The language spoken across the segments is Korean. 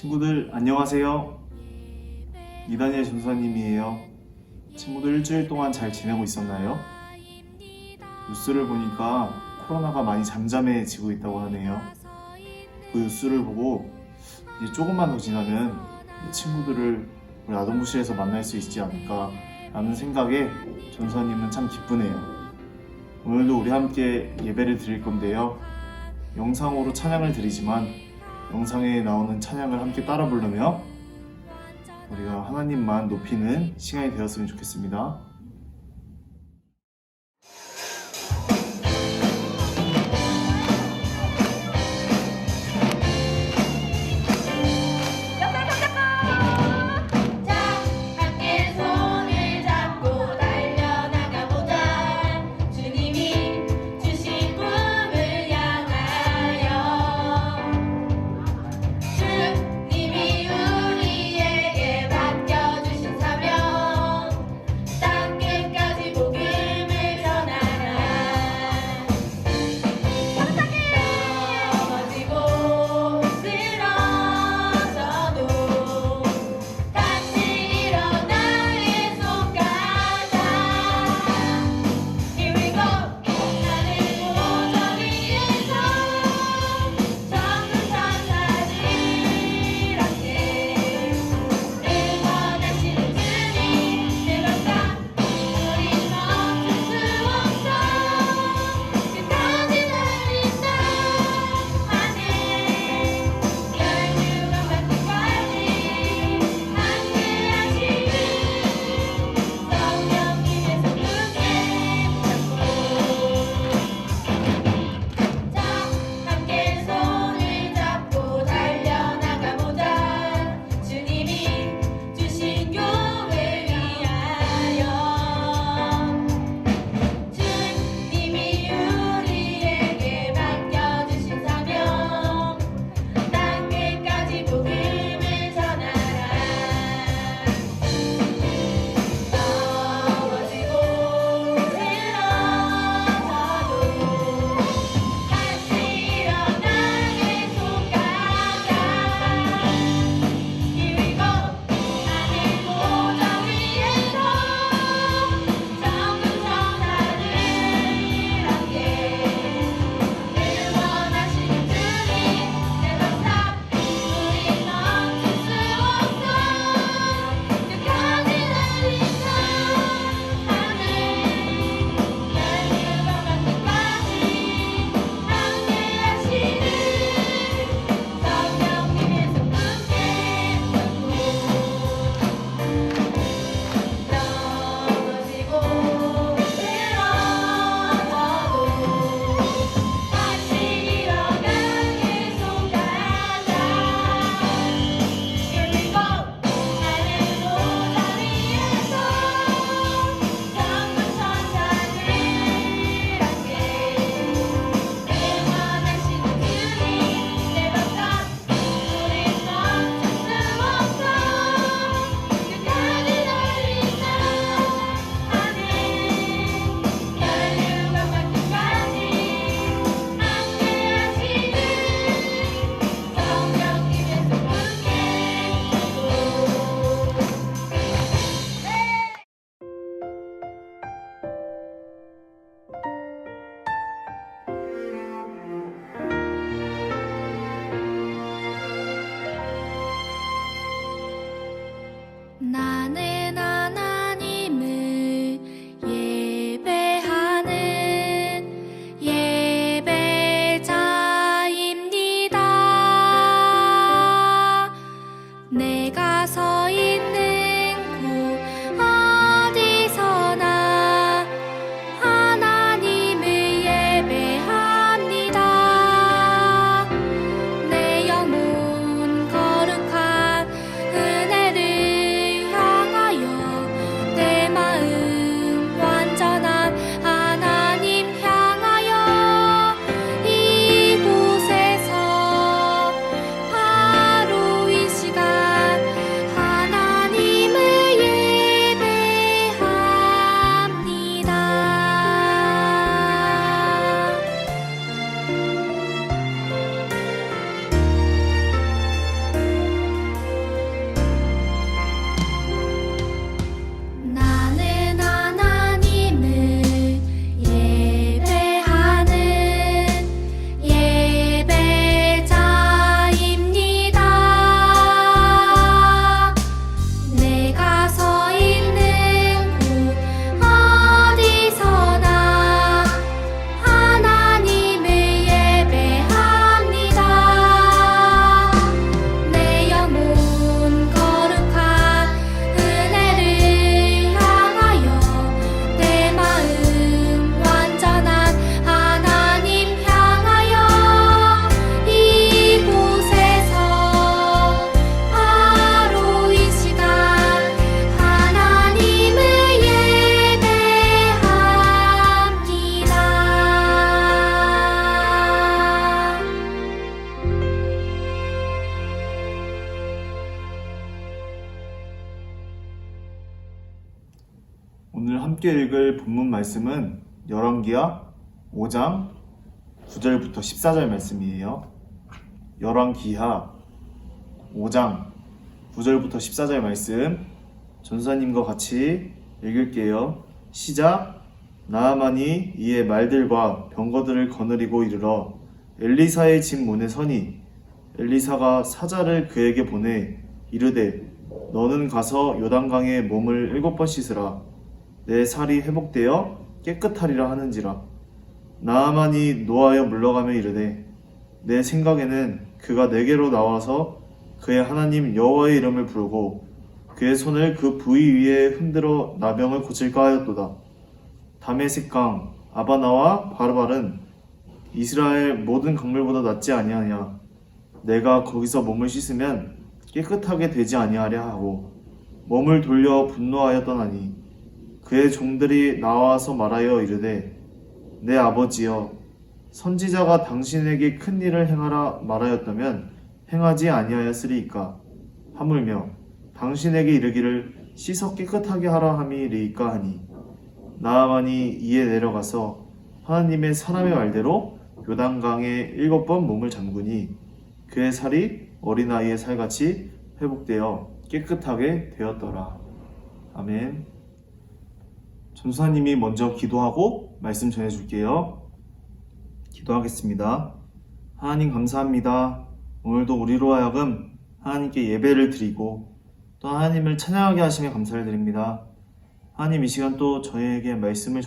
친구들 안녕하세요. 이다니엘 전사님이에요. 친구들 일주일 동안 잘 지내고 있었나요? 뉴스를 보니까 코로나가 많이 잠잠해지고 있다고 하네요. 그 뉴스를 보고 이제 조금만 더 지나면 이 친구들을 우리 아동부실에서 만날 수 있지 않을까 라는 생각에 전사님은 참 기쁘네요. 오늘도 우리 함께 예배를 드릴 건데요. 영상으로 찬양을 드리지만 영상에 나오는 찬양을 함께 따라 부르며 우리가 하나님만 높이는 시간이 되었으면 좋겠습니다. 주님이 우리에게 맡겨주신 사명, 땅 오늘 함께 읽을 본문 말씀은 열왕기하 5장 9절부터 14절 말씀이에요. 열왕기하 5장 9절부터 14절 말씀 전사님과 같이 읽을게요. 시작. 나아만이 이에 말들과 병거들을 거느리고 이르러 엘리사의 집 문에 서니 엘리사가 사자를 그에게 보내 이르되 너는 가서 요단강에 몸을 7번 씻으라. 내 살이 회복되어 깨끗하리라 하는지라. 나아만이 노하여 물러가며 이르되 내 생각에는 그가 내게로 나와서 그의 하나님 여호와의 이름을 부르고 그의 손을 그 부위 위에 흔들어 나병을 고칠까 하였도다. 다메섹강 아바나와 바르발은 이스라엘 모든 강물보다 낫지 아니하냐. 내가 거기서 몸을 씻으면 깨끗하게 되지 아니하랴 하고 몸을 돌려 분노하여 떠나니 그의 종들이 나와서 말하여 이르되 내 아버지여 선지자가 당신에게 큰 일을 행하라 말하였다면 행하지 아니하였으리이까. 하물며 당신에게 이르기를 씻어 깨끗하게 하라 함이리이까 하니 나아만이 이에 내려가서 하나님의 사람의 말대로 요단강에 7번 몸을 잠그니 그의 살이 어린아이의 살같이 회복되어 깨끗하게 되었더라. 아멘. 전사님이 먼저 기도하고 말씀 전해줄게요. 기도하겠습니다. 하나님 감사합니다. 오늘도 우리로 하여금 하나님께 예배를 드리고 또 하나님을 찬양하게 하심에 감사를 드립니다. 하나님 이 시간 또 저희에게 말씀을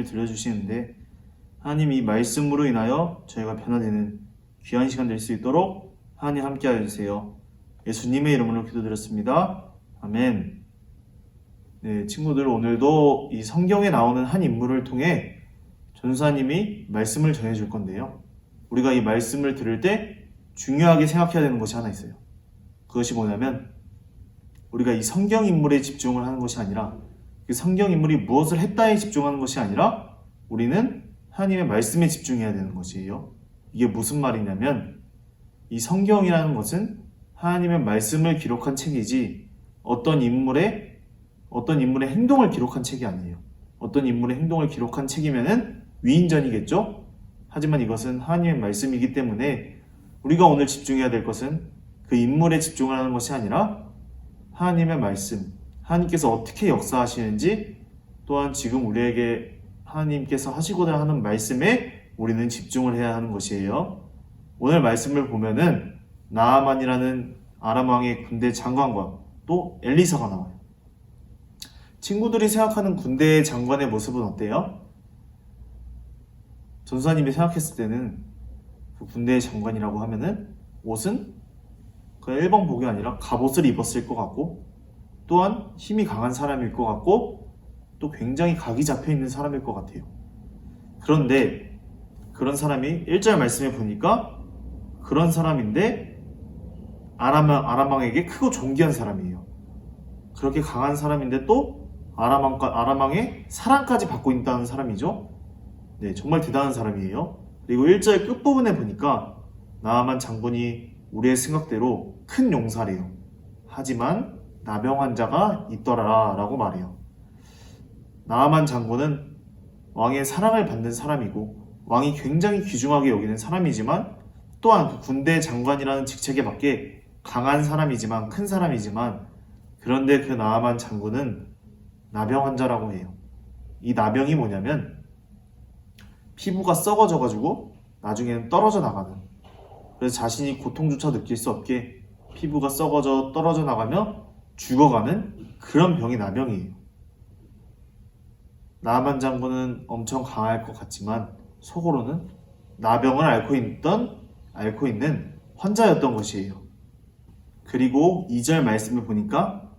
들려주시는데 하나님 이 말씀으로 인하여 저희가 변화되는 귀한 시간 될 수 있도록 하나님 함께 하여 주세요. 예수님의 이름으로 기도드렸습니다. 아멘. 네, 친구들 오늘도 이 성경에 나오는 한 인물을 통해 전사님이 말씀을 전해줄 건데요. 우리가 이 말씀을 들을 때 중요하게 생각해야 되는 것이 하나 있어요. 그것이 뭐냐면 우리가 이 성경 인물에 집중을 하는 것이 아니라 그 성경 인물이 무엇을 했다에 집중하는 것이 아니라 우리는 하나님의 말씀에 집중해야 되는 것이에요. 이게 무슨 말이냐면 이 성경이라는 것은 하나님의 말씀을 기록한 책이지 어떤 인물의 행동을 기록한 책이 아니에요. 어떤 인물의 행동을 기록한 책이면은 위인전이겠죠? 하지만 이것은 하나님의 말씀이기 때문에 우리가 오늘 집중해야 될 것은 그 인물에 집중을 하는 것이 아니라 하나님의 말씀, 하나님께서 어떻게 역사하시는지 또한 지금 우리에게 하나님께서 하시고자 하는 말씀에 우리는 집중을 해야 하는 것이에요. 오늘 말씀을 보면은 나아만이라는 아람 왕의 군대 장관과 또 엘리사가 나와요. 친구들이 생각하는 군대 장관의 모습은 어때요? 전사님이 생각했을 때는 그 군대 장관이라고 하면은 옷은 그 일반복이 아니라 갑옷을 입었을 것 같고 또한 힘이 강한 사람일 것 같고 또 굉장히 각이 잡혀있는 사람일 것 같아요. 그런데 그런 사람이 1절 말씀에 보니까 그런 사람인데 아람 왕에게 크고 존귀한 사람이에요. 그렇게 강한 사람인데 또 아람 왕의 사랑까지 받고 있다는 사람이죠. 네, 정말 대단한 사람이에요. 그리고 1절 끝부분에 보니까 나아만 장군이 우리의 생각대로 큰 용사래요. 하지만 나병 환자가 있더라 라고 말해요. 나아만 장군은 왕의 사랑을 받는 사람이고 왕이 굉장히 귀중하게 여기는 사람이지만 또한 그 군대 장관이라는 직책에 맞게 강한 사람이지만 큰 사람이지만 그런데 그 나아만 장군은 나병 환자라고 해요. 이 나병이 뭐냐면 피부가 썩어져가지고 나중에는 떨어져 나가는, 그래서 자신이 고통조차 느낄 수 없게 피부가 썩어져 떨어져 나가며 죽어가는 그런 병이 나병이에요. 나아만 장군은 엄청 강할 것 같지만 속으로는 나병을 앓고 있는 환자였던 것이에요. 그리고 2절 말씀을 보니까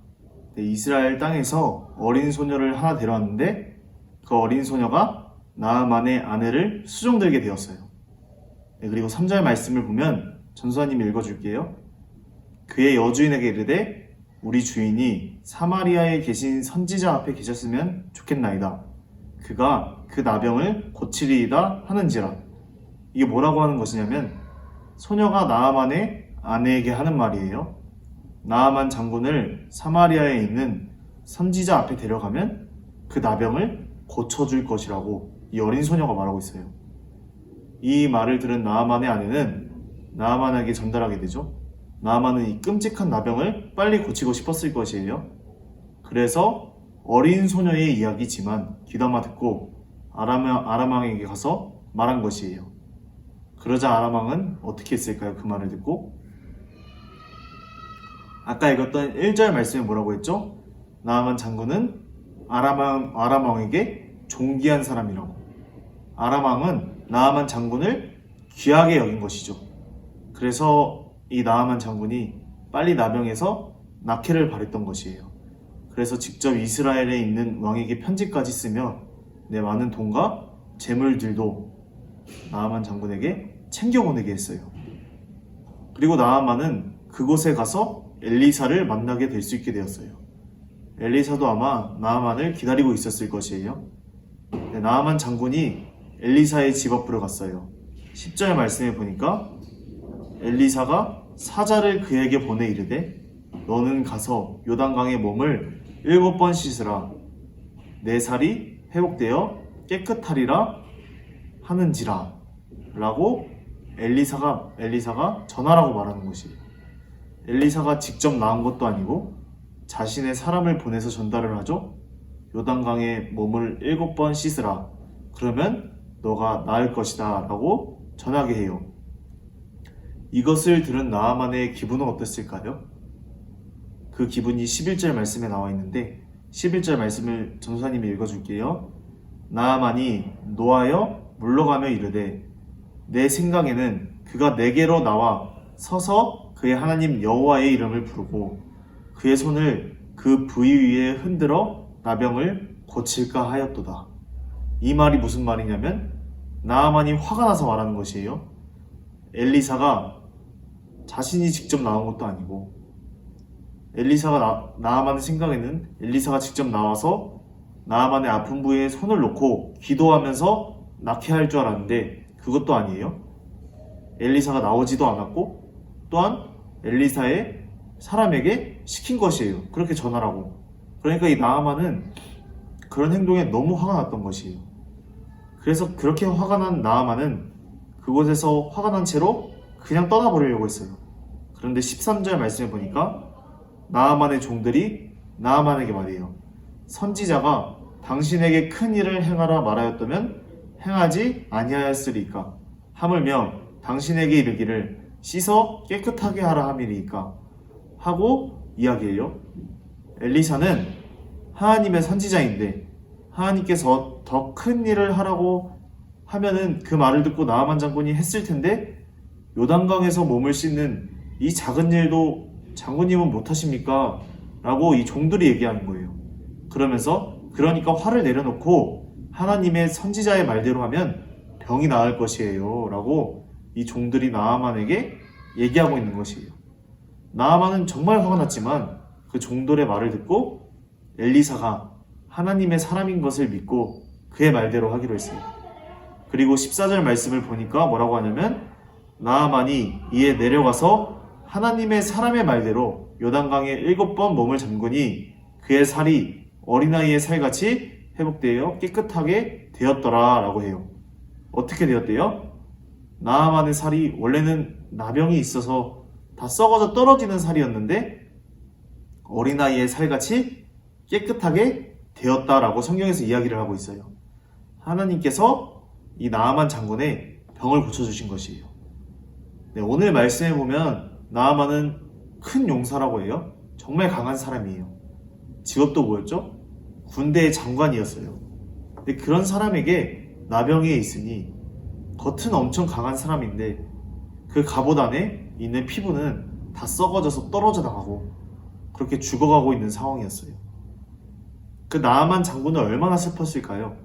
이스라엘 땅에서 어린 소녀를 하나 데려왔는데 그 어린 소녀가 나아만의 아내를 수종들게 되었어요. 그리고 3절 말씀을 보면 전수아님이 읽어줄게요. 그의 여주인에게 이르되 우리 주인이 사마리아에 계신 선지자 앞에 계셨으면 좋겠나이다. 그가 그 나병을 고치리이다 하는지라. 이게 뭐라고 하는 것이냐면 소녀가 나아만의 아내에게 하는 말이에요. 나아만 장군을 사마리아에 있는 선지자 앞에 데려가면 그 나병을 고쳐줄 것이라고 이 어린 소녀가 말하고 있어요. 이 말을 들은 나아만의 아내는 나아만에게 전달하게 되죠. 나아만은 이 끔찍한 나병을 빨리 고치고 싶었을 것이에요. 그래서 어린 소녀의 이야기지만 귀담아 듣고 아람 왕에게 가서 말한 것이에요. 그러자 아람 왕은 어떻게 했을까요? 그 말을 듣고 아까 읽었던 1절 말씀에 뭐라고 했죠? 나아만 장군은 아람 왕에게 존귀한 사람이라고. 아람 왕은 나아만 장군을 귀하게 여긴 것이죠. 그래서 이 나아만 장군이 빨리 나병에서 낙혜를 바랬던 것이에요. 그래서 직접 이스라엘에 있는 왕에게 편지까지 쓰며 내 많은 돈과 재물들도 나아만 장군에게 챙겨보내게 했어요. 그리고 나아만은 그곳에 가서 엘리사를 만나게 될 수 있게 되었어요. 엘리사도 아마 나아만을 기다리고 있었을 것이에요. 나아만 장군이 엘리사의 집 앞으로 갔어요. 10절 말씀에 보니까 엘리사가 사자를 그에게 보내 이르되 너는 가서 요단강의 몸을 7번 씻으라. 내 살이 회복되어 깨끗하리라 하는지라 라고 엘리사가 전하라고 말하는 것이에요. 엘리사가 직접 나온 것도 아니고 자신의 사람을 보내서 전달을 하죠. 요단강의 몸을 7번 씻으라. 그러면 너가 나을 것이다 라고 전하게 해요. 이것을 들은 나아만의 기분은 어땠을까요? 그 기분이 11절 말씀에 나와 있는데 11절 말씀을 전도사님이 읽어줄게요. 나아만이 노하여 물러가며 이르되 내 생각에는 그가 내게로 나와 서서 그의 하나님 여호와의 이름을 부르고 그의 손을 그 부위 위에 흔들어 나병을 고칠까 하였도다. 이 말이 무슨 말이냐면 나아만이 화가 나서 말하는 것이에요. 엘리사가 자신이 직접 나온 것도 아니고 나아만의 생각에는 엘리사가 직접 나와서 나아만의 아픈 부위에 손을 놓고 기도하면서 낫게 할 줄 알았는데 그것도 아니에요. 엘리사가 나오지도 않았고 또한 엘리사의 사람에게 시킨 것이에요. 그렇게 전하라고. 그러니까 이 나아만은 그런 행동에 너무 화가 났던 것이에요. 그래서 그렇게 화가 난 나아만은 그곳에서 화가 난 채로 그냥 떠나버리려고 했어요. 그런데 13절 말씀에 보니까 나아만의 종들이 나아만에게 말해요. 선지자가 당신에게 큰 일을 행하라 말하였다면 행하지 아니하였으리까. 하물며 당신에게 이르기를 씻어 깨끗하게 하라 함이리까 하고 이야기해요. 엘리사는 하나님의 선지자인데 하나님께서 더 큰 일을 하라고 하면은 그 말을 듣고 나아만 장군이 했을 텐데 요단강에서 몸을 씻는 이 작은 일도 장군님은 못하십니까? 라고 이 종들이 얘기하는 거예요. 그러니까 화를 내려놓고 하나님의 선지자의 말대로 하면 병이 나을 것이에요 라고 이 종들이 나아만에게 얘기하고 있는 것이에요. 나아만은 정말 화가 났지만 그 종들의 말을 듣고 엘리사가 하나님의 사람인 것을 믿고 그의 말대로 하기로 했어요. 그리고 14절 말씀을 보니까 뭐라고 하냐면 나아만이 이에 내려가서 하나님의 사람의 말대로 요단강에 7번 몸을 잠그니 그의 살이 어린아이의 살같이 회복되어 깨끗하게 되었더라 라고 해요. 어떻게 되었대요? 나아만의 살이 원래는 나병이 있어서 다 썩어져 떨어지는 살이었는데 어린아이의 살같이 깨끗하게 되었다라고 성경에서 이야기를 하고 있어요. 하나님께서 이 나아만 장군의 병을 고쳐주신 것이에요. 네, 오늘 말씀에 보면 나아만은 큰 용사라고 해요. 정말 강한 사람이에요. 직업도 뭐였죠? 군대의 장관이었어요. 근데 그런 사람에게 나병이 있으니 겉은 엄청 강한 사람인데 그 갑옷 안에 있는 피부는 다 썩어져서 떨어져 나가고 그렇게 죽어가고 있는 상황이었어요. 그 나아만 장군은 얼마나 슬펐을까요?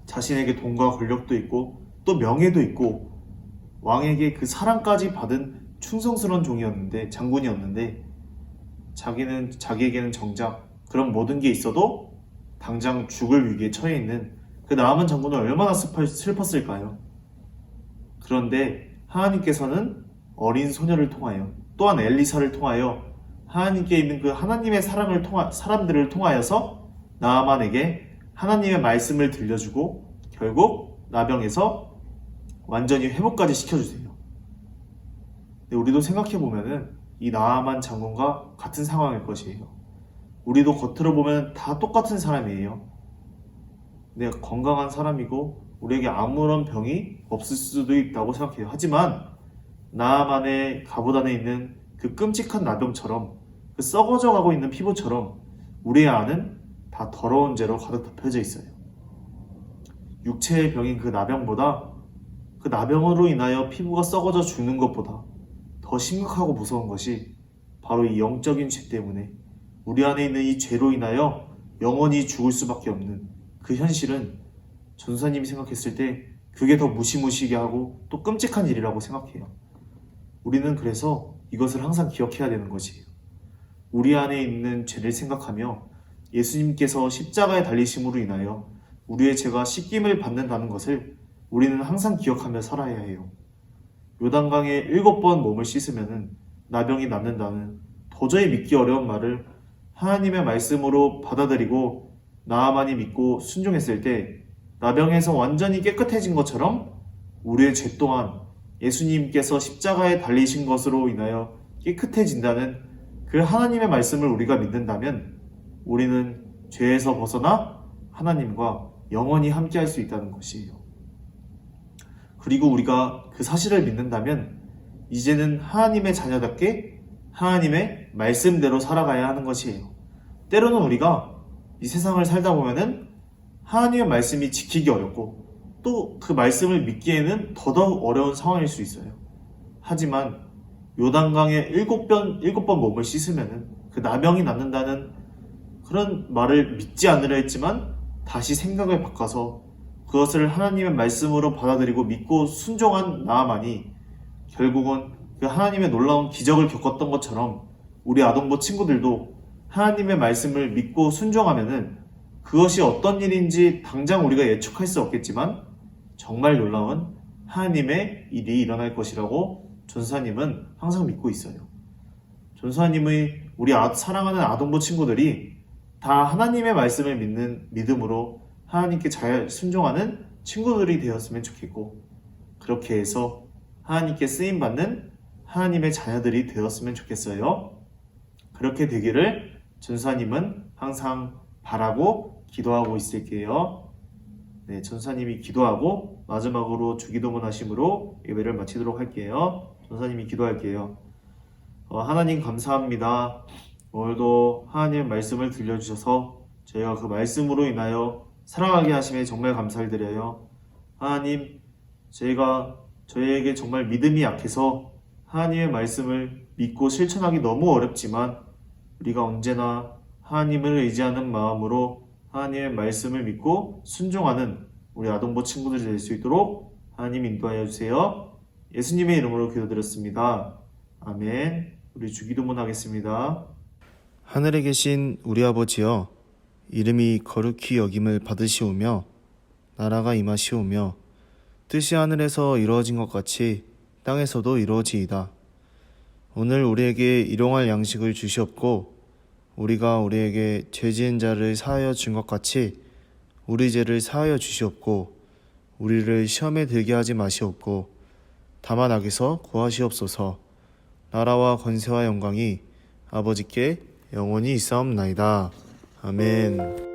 자신에게 돈과 권력도 있고 또 명예도 있고 왕에게 그 사랑까지 받은 충성스러운 장군이었는데 자기에게는 정작 그런 모든 게 있어도 당장 죽을 위기에 처해 있는 그 나아만 장군은 얼마나 슬펐을까요? 그런데 하나님께서는 어린 소녀를 통하여 또한 엘리사를 통하여 하나님께 있는 그 하나님의 사람들을 통하여서 나아만에게 하나님의 말씀을 들려주고 결국 나병에서 완전히 회복까지 시켜주세요. 근데 우리도 생각해보면은 이 나아만 장군과 같은 상황일 것이에요. 우리도 겉으로 보면 다 똑같은 사람이에요. 근데 건강한 사람이고 우리에게 아무런 병이 없을 수도 있다고 생각해요. 하지만 나아만의 갑옷 안에 있는 그 끔찍한 나병처럼, 그 썩어져 가고 있는 피부처럼 우리의 안은 다 더러운 죄로 가득 덮여져 있어요. 육체의 병인 그 나병보다, 그 나병으로 인하여 피부가 썩어져 죽는 것보다 더 심각하고 무서운 것이 바로 이 영적인 죄 때문에 우리 안에 있는 이 죄로 인하여 영원히 죽을 수밖에 없는 그 현실은 전도사님이 생각했을 때 그게 더 무시무시하게 하고 또 끔찍한 일이라고 생각해요. 우리는 그래서 이것을 항상 기억해야 되는 것이에요. 우리 안에 있는 죄를 생각하며 예수님께서 십자가에 달리심으로 인하여 우리의 죄가 씻김을 받는다는 것을 우리는 항상 기억하며 살아야 해요. 요단강에 7번 몸을 씻으면 나병이 낫는다는 도저히 믿기 어려운 말을 하나님의 말씀으로 받아들이고 나아만이 믿고 순종했을 때 나병에서 완전히 깨끗해진 것처럼 우리의 죄 또한 예수님께서 십자가에 달리신 것으로 인하여 깨끗해진다는 그 하나님의 말씀을 우리가 믿는다면 우리는 죄에서 벗어나 하나님과 영원히 함께할 수 있다는 것이에요. 그리고 우리가 그 사실을 믿는다면 이제는 하나님의 자녀답게 하나님의 말씀대로 살아가야 하는 것이에요. 때로는 우리가 이 세상을 살다 보면은 하나님의 말씀이 지키기 어렵고 또 그 말씀을 믿기에는 더더욱 어려운 상황일 수 있어요. 하지만 요단강에 7번 몸을 씻으면은 그 나병이 낫는다는 그런 말을 믿지 않으려 했지만 다시 생각을 바꿔서 그것을 하나님의 말씀으로 받아들이고 믿고 순종한 나아만이 결국은 그 하나님의 놀라운 기적을 겪었던 것처럼 우리 아동부 친구들도 하나님의 말씀을 믿고 순종하면은 그것이 어떤 일인지 당장 우리가 예측할 수 없겠지만 정말 놀라운 하나님의 일이 일어날 것이라고 전사님은 항상 믿고 있어요. 전사님의 우리 사랑하는 아동부 친구들이 다 하나님의 말씀을 믿는 믿음으로 하나님께 잘 순종하는 친구들이 되었으면 좋겠고 그렇게 해서 하나님께 쓰임받는 하나님의 자녀들이 되었으면 좋겠어요. 그렇게 되기를 전사님은 항상 바라고 기도하고 있을게요. 네, 전사님이 기도하고 마지막으로 주기도문 하심으로 예배를 마치도록 할게요. 전사님이 기도할게요. 하나님 감사합니다. 오늘도 하나님의 말씀을 들려주셔서 저희가 그 말씀으로 인하여 살아가게 하심에 정말 감사를 드려요. 하나님, 저희에게 정말 믿음이 약해서 하나님의 말씀을 믿고 실천하기 너무 어렵지만 우리가 언제나 하나님을 의지하는 마음으로 하나님의 말씀을 믿고 순종하는 우리 아동부 친구들이 될 수 있도록 하나님 인도하여 주세요. 예수님의 이름으로 기도드렸습니다. 아멘. 우리 주기도문 하겠습니다. 하늘에 계신 우리 아버지여, 이름이 거룩히 여김을 받으시오며 나라가 임하시오며 뜻이 하늘에서 이루어진 것 같이 땅에서도 이루어지이다. 오늘 우리에게 일용할 양식을 주시옵고 우리가 우리에게 죄 지은 자를 사하여 준 것 같이 우리 죄를 사하여 주시옵고 우리를 시험에 들게 하지 마시옵고 다만 악에서 구하시옵소서. 나라와 권세와 영광이 아버지께 영원히 있사옵나이다. 아멘.